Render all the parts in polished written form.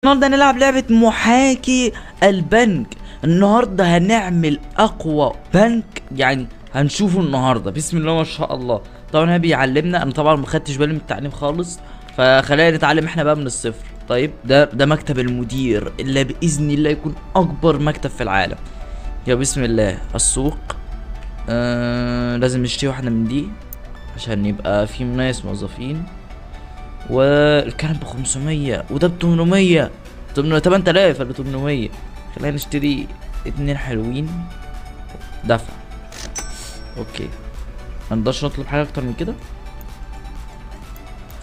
النهارده هنلعب لعبة محاكي البنك. النهارده هنعمل اقوى بنك، يعني هنشوفه النهارده. بسم الله ما شاء الله. طبعا هو بيعلمنا، انا طبعا ما خدتش بالي من التعليم خالص، فخلينا نتعلم احنا بقى من الصفر. طيب ده مكتب المدير اللي باذن الله يكون اكبر مكتب في العالم. يا بسم الله. السوق، لازم نشتري واحدة من دي عشان يبقى في ناس موظفين. والكلام ب 500 وده ب 800، 8000 ولا 800. خلينا نشتري اتنين حلوين. دفع. اوكي، منقدرش نطلب حاجة اكتر من كده.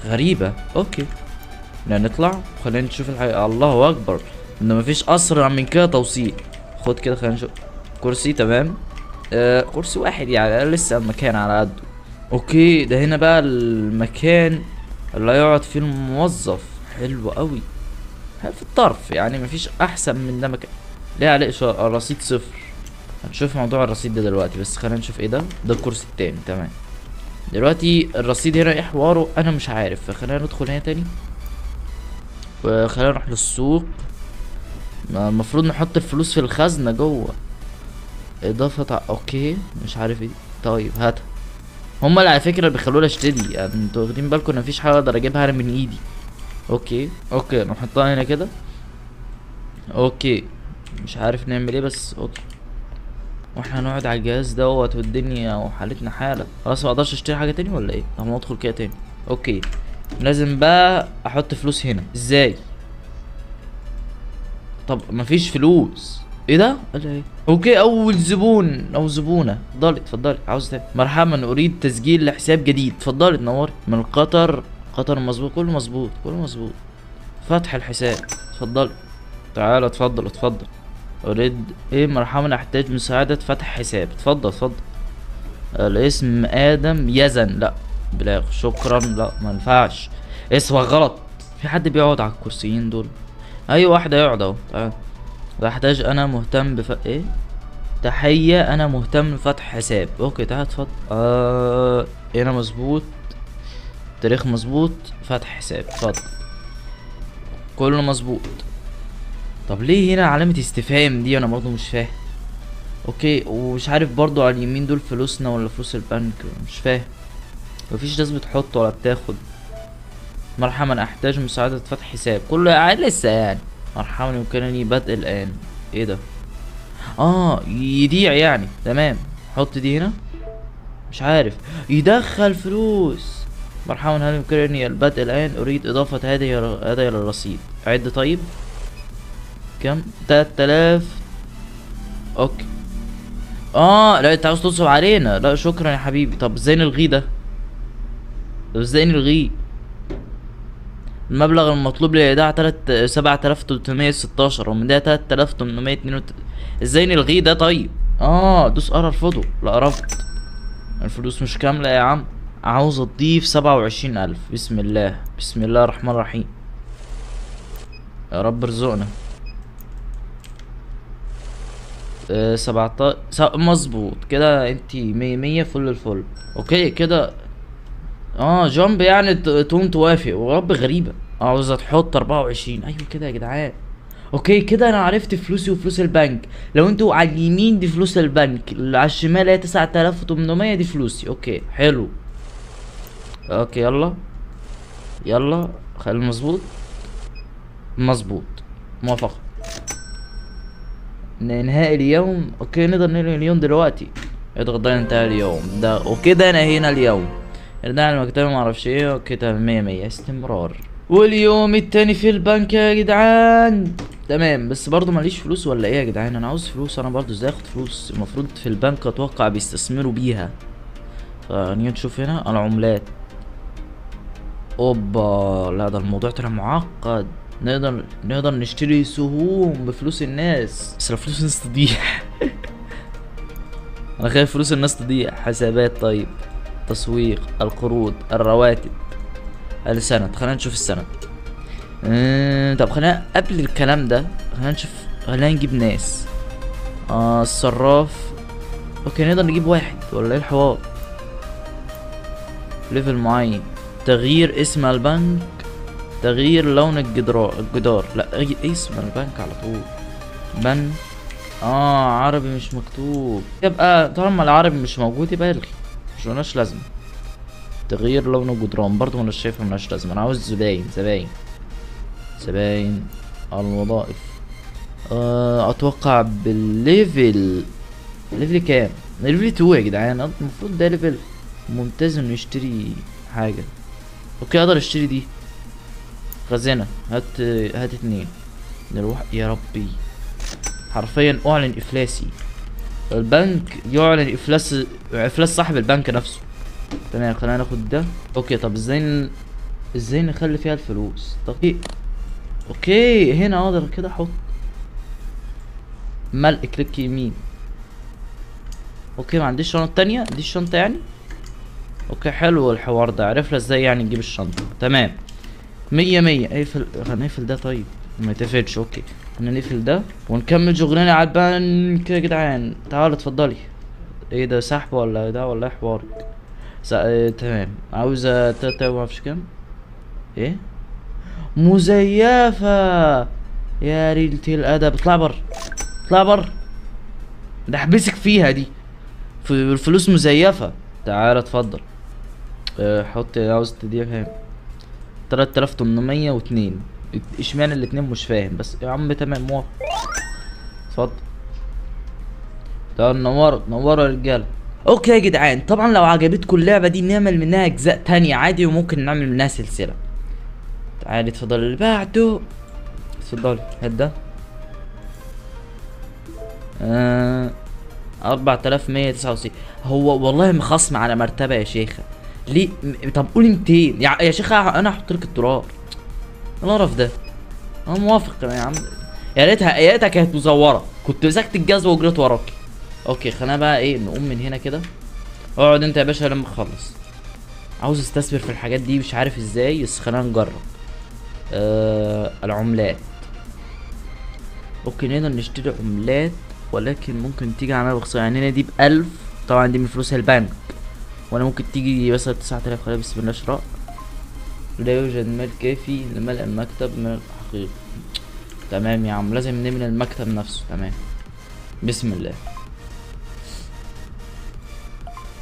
غريبة. اوكي، نطلع. خلينا نشوف الحاجة. الله اكبر، انه مفيش اسرع من كده توصيل. خد كده، خلينا نشوف. كرسي، تمام. كرسي واحد يعني، لسه المكان على قده. اوكي، ده هنا بقى المكان اللي هيقعد فيه الموظف. حلو قوي، في الطرف يعني، مفيش احسن من ده مكان. ليه عليه الرصيد صفر. هنشوف موضوع الرصيد ده دلوقتي، بس خلينا نشوف ايه ده. ده الكرسي التاني، تمام. دلوقتي الرصيد هنا ايه حواره انا مش عارف، فخلينا ندخل هنا تاني وخلينا نروح للسوق. المفروض نحط الفلوس في الخزنة جوه. اضافة اوكي، مش عارف ايه. طيب هاتها. هما اللي على فكرة بيخلونا اشتري، يعني انتوا واخدين بالكم ان مفيش حاجة اقدر اجيبها انا من ايدي. اوكي نحطها هنا كده. اوكي، مش عارف نعمل ايه بس اوكي. واحنا هنقعد على الجهاز دوت والدنيا وحالتنا حالة. خلاص ما اقدرش اشتري حاجة تاني ولا ايه؟ طب ما ادخل كده تاني. اوكي، لازم بقى احط فلوس هنا. ازاي؟ طب مفيش فلوس. ايه ده؟ قال ايه؟ اوكي، اول زبون او زبونة. اتفضلي عاوز تاني. مرحبا، اريد تسجيل لحساب جديد. اتفضلي تنوري. من قطر. قطر مظبوط، كله مظبوط. فتح الحساب. اتفضلي. تعالى اتفضل. اريد ايه؟ مرحبا، احتاج مساعدة فتح حساب. اتفضل. الاسم ادم يزن. لا بلاغ، شكرا. لا ما ينفعش، اسمه غلط. في حد بيقعد على الكرسيين دول؟ ايوه، واحدة يقعد اهو. تعال. بحتاج، انا مهتم ايه؟ تحية، انا مهتم بفتح حساب. اوكي تعال اتفضل. هنا مظبوط، تاريخ مظبوط، فتح حساب. اتفضل، كله مظبوط. طب ليه هنا علامة استفهام دي؟ انا برضه مش فاهم. اوكي، ومش عارف برضه على اليمين دول فلوسنا ولا فلوس البنك، مش فاهم. مفيش ناس بتحط ولا بتاخد. مرحبا، احتاج مساعدة فتح حساب. كله قاعد لسه يعني. مرحبا، يمكنني بدء الان. ايه ده؟ يضيع يعني. تمام، حط دي هنا. مش عارف يدخل فلوس. مرحبا، هل يمكنني البدء الان؟ اريد اضافة هذه للرصيد. عد. طيب كم؟ 3000. اوكي. لا انت عاوز تنصب علينا. لا شكرا يا حبيبي. طب ازاي نلغيه ده؟ المبلغ المطلوب لإيداع 7316 ومن ده 3832. ازاي نلغيه ده؟ طيب دوس ارفضه. لا رفض. الفلوس مش كاملة يا عم. عاوز اضيف 27000. بسم الله الرحمن الرحيم. يا رب ارزقنا. 17 مظبوط كده. انتي 100 فل الفل. اوكي كده. جامب يعني تقوم توافق. ورب غريبة. عاوزة تحط 24. ايوه كده يا جدعان. اوكي كده انا عرفت فلوسي وفلوس البنك. لو انتوا على اليمين دي فلوس البنك، اللي على الشمال هي 9800 دي فلوسي. اوكي حلو. اوكي يلا خلي مظبوط. موافقة. انهاء اليوم. اوكي نقدر ننهي اليوم دلوقتي. اضغط ده انتهى اليوم ده. وكده نهينا اليوم. ارجع المكتبة معرفش ايه. اوكي تمام، 100 استمرار. واليوم التاني في البنك يا جدعان. تمام، بس برضه ماليش فلوس ولا ايه يا جدعان؟ انا عاوز فلوس. انا برضه ازاي اخد فلوس؟ المفروض في البنك اتوقع بيستثمروا بيها. فنيجي نشوف هنا العملات. اوبا، لا ده الموضوع طلع معقد. نقدر نشتري سهوم بفلوس الناس، بس لو فلوس الناس تضيع. انا خايف فلوس الناس تضيع. حسابات. طيب تسويق، القروض، الرواتب، السند. خلينا نشوف السند. طب خلينا قبل الكلام ده خلينا نجيب ناس. الصراف. اوكي نقدر نجيب واحد ولا ايه الحوار؟ ليفل معين. تغيير اسم البنك. تغيير لون الجدار. لا ايه اسم البنك على طول. بن عربي مش مكتوب. يبقى طالما العربي مش موجود يبقى الغي، مش ملهاش لازمة. تغيير لون الجدران برضه مش شايفها ملهاش لازمة. انا عاوز زباين الوظائف. اتوقع بالليفل. ليفل كام؟ ليفل 2 يا جدعان. المفروض ده ليفل ممتاز انه يشتري حاجة. اوكي اقدر اشتري دي. خزانة. هات 2 نروح. يا ربي حرفيا اعلن افلاسي. البنك يعلن افلاس صاحب البنك نفسه. تمام خلينا ناخد ده. اوكي طب ازاي نخلي فيها الفلوس؟ طب اوكي هنا اقدر كده احط ملء. كليك يمين. اوكي ما عنديش شنطة تانية. دي الشنطة يعني. اوكي حلو الحوار ده. عرفنا ازاي يعني نجيب الشنطة. تمام 100. اقفل. هنقفل ده طيب ما يتقفلش. اوكي هنقفل ده ونكمل شغلنا على البنك يا جدعان. تعالوا اتفضلي. ايه ده سحب ولا ده ولا ايه حوارك؟ تمام عاوزة تلاتة ومعرفش كام. ايه مزيفة يا ريلة الادب. اطلع بر. ده احبسك فيها دي. الفلوس مزيفة. تعال اتفضل. حط. عاوز تديها كام؟ 3802. اشمعنى الاتنين مش فاهم بس يا عم. تمام موافق. اتفضل. تعال نوروا يا رجاله. اوكي يا جدعان طبعا لو عجبتكم اللعبه دي نعمل منها اجزاء تانية عادي وممكن نعمل منها سلسله. تعالي اتفضل اللي بعده. اتفضلي هات ده. 4169. هو والله مخصم على مرتبه يا شيخه. ليه؟ طب قولي 200 يا شيخه انا هحط لك الدولار. القرف ده. انا موافق يا عم. يا ريتها كانت مزوره كنت مسكت الجزمه وجريت وراكي. اوكي خلينا بقى ايه نقوم من هنا كده. اقعد انت يا باشا لما اخلص. عاوز استثمر في الحاجات دي مش عارف ازاي بس خلينا نجرب. العملات. اوكي نقدر نشتري عملات ولكن ممكن تيجي على بخصوص. يعني هنا دي ب1000 طبعا دي من فلوس البنك. وانا ممكن تيجي مثلا 9000. خلينا بسم الله شراء. لا يوجد مال كافي لملء المكتب من الحقيقة. تمام يا عم لازم نبني المكتب نفسه. تمام بسم الله.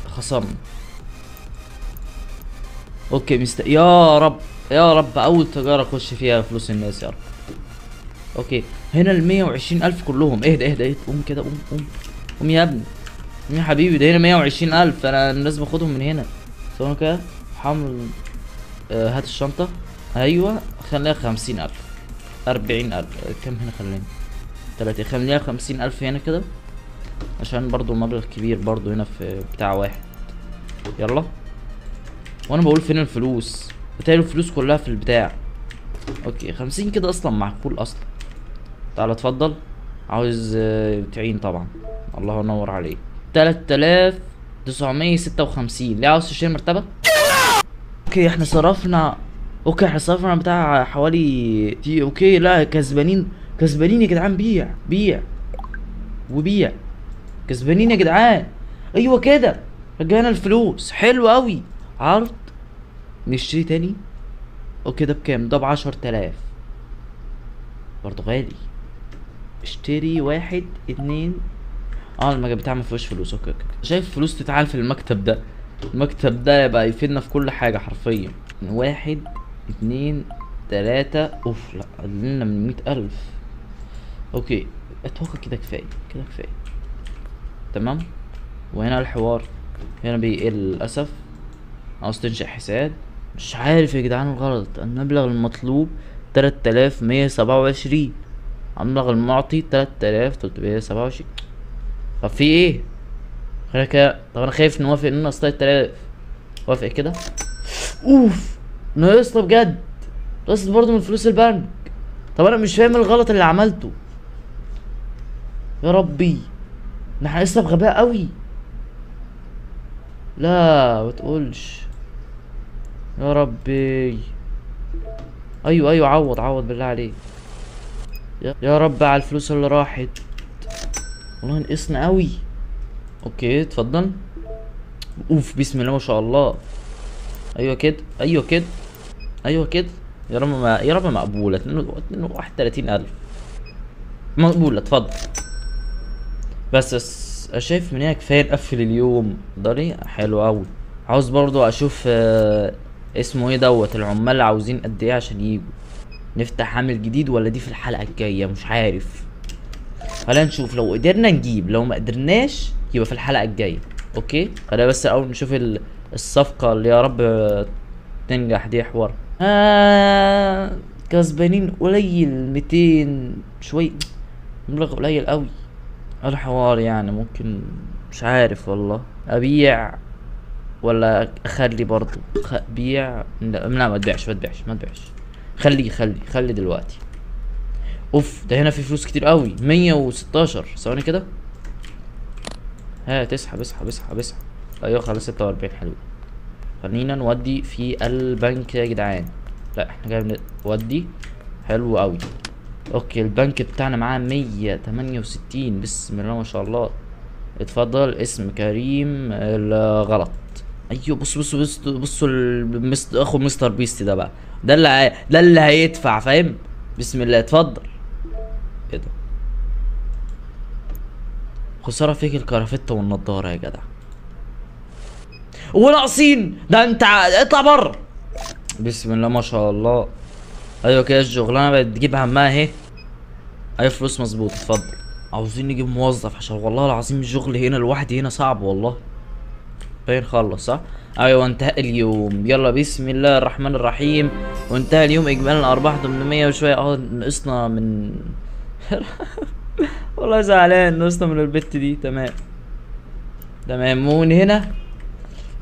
خصمنا. اوكي يا رب اول تجارة اخش فيها فلوس الناس يا رب. اوكي هنا 120,000 كلهم. اهدى قوم كده. قوم يا ابني. قوم يا حبيبي. ده هنا 120,000 انا لازم اخدهم من هنا. ثواني كده. حمل. هات الشنطة. ايوه خليها 50,000. 40,000. كم هنا خلينا 30. خليها 50,000 هنا كده عشان برضو مبلغ كبير برضو هنا في بتاع واحد. يلا. وانا بقول فين الفلوس؟ بتهيألي الفلوس كلها في البتاع. اوكي 50 كده اصلا معقول اصلا. تعال اتفضل. عاوز تعين طبعا. الله ينور عليك. 3956. ليه عاوز تشتري مرتبة؟ اوكي احنا صرفنا. بتاع حوالي اوكي لا كسبانين يا جدعان. بيع وبيع. كسبانين يا جدعان. ايوه كده رجعنا الفلوس. حلو قوي. عرض. نشتري تاني. اوكي ده بكام؟ ده ب10,000 برضه غالي. اشتري 1 2. المكتب بتاعي مفيهوش فلوس. اوكي شايف فلوس تتعال في المكتب ده. المكتب ده يبقى يفيدنا في كل حاجة حرفيا. 1 2 3. اوف لا قللنا من 100,000. اوكي اتوقع كده كفاية. تمام. وهنا الحوار هنا بيقل للأسف. عاوز تنشئ حساب. مش عارف يا جدعان الغلط. المبلغ المطلوب 3127. المبلغ المعطي 3327. طب في ايه؟ خلينا كده. طب انا خايف نوافق ان نقص 3000. وافق كده. اوف ناقصنا بجد. ناقصنا برضه من فلوس البنك. طب انا مش فاهم الغلط اللي عملته. يا ربي ده احنا لسه بغباء قوي. لا متقولش. يا ربي. ايوه عوض بالله عليك. يا رب على الفلوس اللي راحت. والله نقصنا قوي. اوكي اتفضل. اوف بسم الله ما شاء الله. ايوه كده. يا رب يا رب مقبولة. 31,000 مقبولة، اتفضل. بس شايف من هنا كفاية نقفل اليوم ده ليه؟ حلو أوي. عاوز برضو أشوف اسمه ايه دوت، العمال عاوزين قد ايه عشان يجوا. نفتح عامل جديد ولا دي في الحلقة الجاية؟ مش عارف. خلينا نشوف، لو قدرنا نجيب، لو ما قدرناش يبقى في الحلقة الجاية. اوكي، خلينا بس الاول نشوف الصفقة اللي يا رب تنجح دي. حوار كسبانين قليل، 200 شوي، مبلغ قليل قوي. الحوار يعني ممكن، مش عارف والله، ابيع ولا اخلي برضو؟ بيع؟ لا ما تبيعش، ما تبيعش. خلي دلوقتي. اوف، ده هنا في فلوس كتير قوي. 116 ثواني كده. هات اسحب. ايوه خلاص 46 حلو. خلينا نودي في البنك يا جدعان. لا احنا جاي نودي. حلو قوي. اوكي، البنك بتاعنا معاه 168. بسم الله ما شاء الله. اتفضل. اسم كريم. غلط. ايوه بصوا اخو مستر بيست ده بقى، ده اللي هيدفع، فاهم؟ بسم الله، اتفضل. ايه ده؟ خساره فيك الكرافتة والنضاره يا جدع. وناقصين ده انت اطلع بره. بسم الله ما شاء الله. ايوه كده الشغلانه بقت تجيب همها اهي. ايوه فلوس مظبوط، اتفضل. عاوزين نجيب موظف عشان والله العظيم الشغل هنا لوحدي هنا صعب والله. باين خلص صح؟ ايوه انتهى اليوم. يلا بسم الله الرحمن الرحيم. وانتهى اليوم. اجمالي الارباح 800 وشويه. نقصنا من والله زعلان، نقصنا من البت دي. تمام. ومن هنا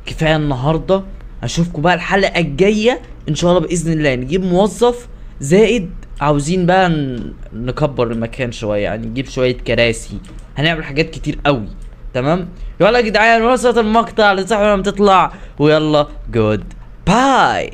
كفايه النهارده. اشوفكم بقى الحلقه الجايه ان شاء الله باذن الله. نجيب موظف زائد، عاوزين بقى نكبر المكان شويه، يعني نجيب شويه كراسي، هنعمل حاجات كتير قوي. تمام. يلا يا جدعان، وصلت المقطع لصاحبي لما تطلع، ويلا جود باي.